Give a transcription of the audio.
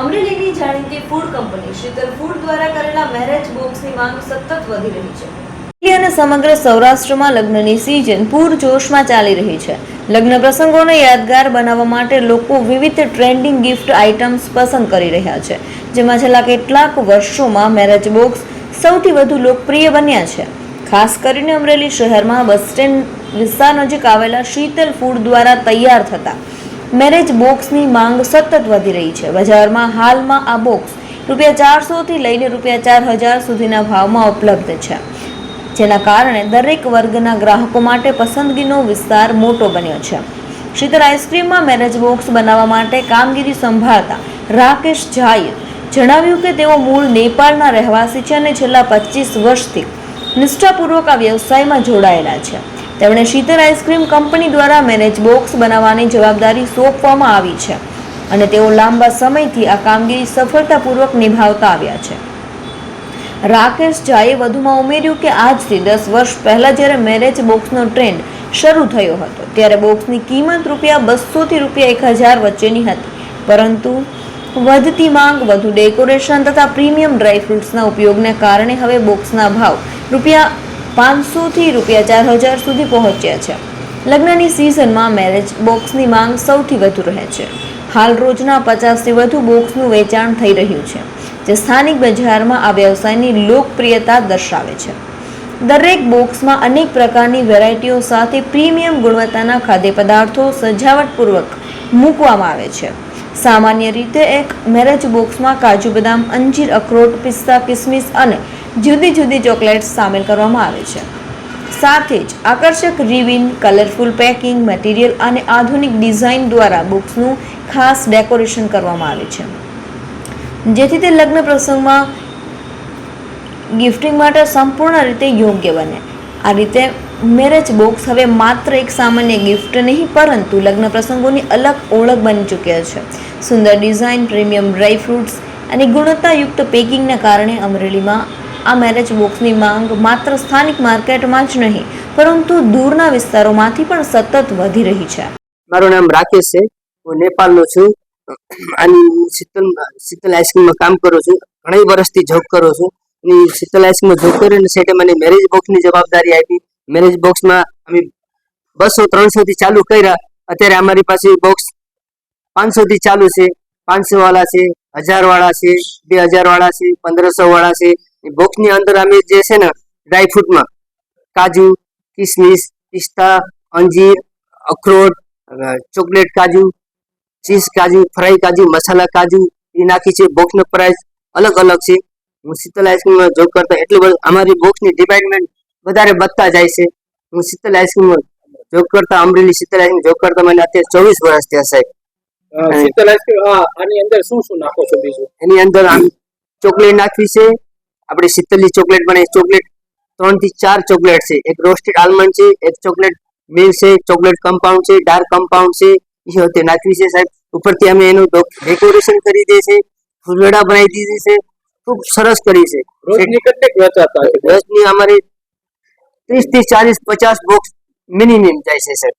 અમરેલીની જાણીતી food company Sheetal food દ્વારા કરેલા મેરેજ બોક્સની માંગ સતત વધી રહી છે અને સમગ્ર સૌરાષ્ટ્રમાં લગ્નની સિઝન પૂરજોશમાં ચાલી રહી છે। લગ્ન પ્રસંગોને યાદગાર બનાવવા માટે લોકો વિવિધ ટ્રેન્ડિંગ ગિફ્ટ આઇટમ્સ પસંદ કરી રહ્યા છે, જેમાં છેલ્લા કેટલાક વર્ષોમાં મેરેજ બોક્સ સૌથી વધુ લોકપ્રિય બન્યા છે। ખાસ કરીને અમરેલી શહેરમાં બસ સ્ટેન્ડ વિસ્તાર નજીક આવેલા શીતલ ફૂડ દ્વારા તૈયાર થતા મેરેજ બોક્સની માંગ સતત વધી રહી છે। બજારમાં હાલમાં આ બોક્સ ₹400 થી લઈને ₹4000 સુધીના ભાવમાં ઉપલબ્ધ છે, જેના કારણે દરેક વર્ગના ગ્રાહકો માટે પસંદગીનો વિસ્તાર મોટો બન્યો છે। શીતલ આઈસ્ક્રીમમાં મેરેજ બોક્સ બનાવવા માટે કામગીરી સંભાળતા રાકેશ ઝાએ જણાવ્યું કે તેઓ મૂળ નેપાળના રહેવાસી છે અને છેલ્લા 25 વર્ષથી નિષ્ઠાપૂર્વક આ વ્યવસાયમાં જોડાયેલા છે। તેમણે શીતલ આઈસ્ક્રીમ કંપની દ્વારા મેરેજ બોક્સ બનાવવાની જવાબદારી સોંપવામાં આવી છે અને તેઓ લાંબા સમયથી આ કામગીરી સફળતાપૂર્વક નિભાવતા આવ્યા છે। રાકેશ ઝાએ વધુમાં ઉમેર્યું કે આજથી 10 વર્ષ પહેલા જ્યારે મેરેજ બોક્સનો ટ્રેન્ડ શરૂ થયો હતો ત્યારે બોક્સની કિંમત ₹200 થી ₹1000 વચ્ચેની હતી, પરંતુ વધતી માંગ, વધુ ડેકોરેશન તથા પ્રીમિયમ ડ્રાયફ્રૂટ્સના ઉપયોગને કારણે હવે બોક્સના ભાવ ₹500 થી ₹4000 સુધી પહોંચ્યા છે। લગ્નની સિઝનમાં મેરેજ બોક્સની માંગ સૌથી વધુ રહે છે। હાલ રોજના 50 થી વધુ બોક્સનું વેચાણ થઈ રહ્યું છે, જે સ્થાનિક બજારમાં આ વ્યવસાયની લોકપ્રિયતા દર્શાવે છે। દરેક બોક્સમાં અનેક પ્રકારની વેરાયટીઓ સાથે પ્રીમિયમ ગુણવત્તાના ખાદ્ય પદાર્થો સજાવટપૂર્વક મૂકવામાં આવે છે। સામાન્ય રીતે એક મેરેજ બોક્સમાં કાજુ, બદામ, અંજીર, અખરોટ, પિસ્તા, કિસમિસ અને જુદી જુદી ચોકલેટ્સ સામેલ કરવામાં આવે છે। સાથે જ આકર્ષક રિબિન, કલરફુલ પેકિંગ મટીરિયલ અને આધુનિક ડિઝાઇન દ્વારા બોક્સનું ખાસ ડેકોરેશન કરવામાં આવે છે, જેથી તે લગ્ન પ્રસંગમાં ગિફ્ટિંગ માટે સંપૂર્ણ રીતે યોગ્ય બને। આ રીતે મેરેજ બોક્સ હવે માત્ર એક સામાન્ય ગિફ્ટ નહીં, પરંતુ લગ્ન પ્રસંગોની અલગ ઓળખ બની ચૂક્યા છે। સુંદર ડિઝાઇન, પ્રીમિયમ ડ્રાયફ્રૂટ્સ અને ગુણવત્તાયુક્ત પેકિંગને કારણે અમરેલીમાં આ મેરેજ બોક્સની માંગ માત્ર સ્થાનિક માર્કેટમાં જ નહીં, પરંતુ દૂરના વિસ્તારોમાંથી પણ સતત વધી રહી છે। મારું નામ રાકેશ છે, હું નેપાળનો છું અને શીતલ આઈસ્ક્રીમમાં કામ કરું છું। ઘણી વર્ષથી જોબ કરું છું અને શીતલ આઈસ્ક્રીમમાં જોબ કરીને સેટે મને મેરેજ બોક્સની જવાબદારી આપી। મેરેજ બોક્સમાં અમે 200-300 થી ચાલુ કર્યા। અત્યારે અમારી પાસે બોક્સ 500 થી ચાલુ છે, 500 વાળા છે, 1000 વાળા છે, 2000 વાળા છે, 1500 વાળા છે। બોક્સની અંદર અમે જે છે ને ડ્રાયફ્રૂટમાં કાજુ, કિસમિસ, પિસ્તા, અંજીર, અખરોટ, ચોકલેટ કાજુ, ચીઝ કાજુ, ફ્રાય કાજુ, મસાલા કાજુ એ નાખી છે। બોક્સનો પ્રાઇસ અલગ અલગ છે। હું શીતલ આઈસ્ક્રીમમાં જોબ કરતા એટલું બધું અમારી બોક્સની ડિપાર્ટમેન્ટ વધારે વધતા જાય છે। હું શીતલ આઈસ્ક્રીમમાં જોબ કરતા અમરેલી શીતલ આઈસ્ક્રીમ જોબ કરતા મને અત્યારે 24 વર્ષ થયા સાહેબ। શીતલ આઈસ્ક્રીમ આની અંદર શું શું નાખો છો બીજું? એની અંદર ચોકલેટ નાખવી છે, આપણે શીતલની ચોકલેટ બને, ચોકલેટ 3 થી 4 ચોકલેટ છે, એક રોસ્ટેડ આલમંડ છે, એક ચોકલેટ મિલ્ક છે, ચોકલેટ કમ્પાઉન્ડ છે, ડાર્ક કમ્પાઉન્ડ છે, એ નાખવી છે સાહેબ। ઉપરથી અમે એનું ડેકોરેશન કરી દે છે, ફૂલડા બનાવી દીધી છે, ખૂબ સરસ કરી છે। રોજની કેટલીક વેચાતા છે? રોજની અમારી 30 થી 40-50 બોક્સ મિનિમમ જાય છે સર।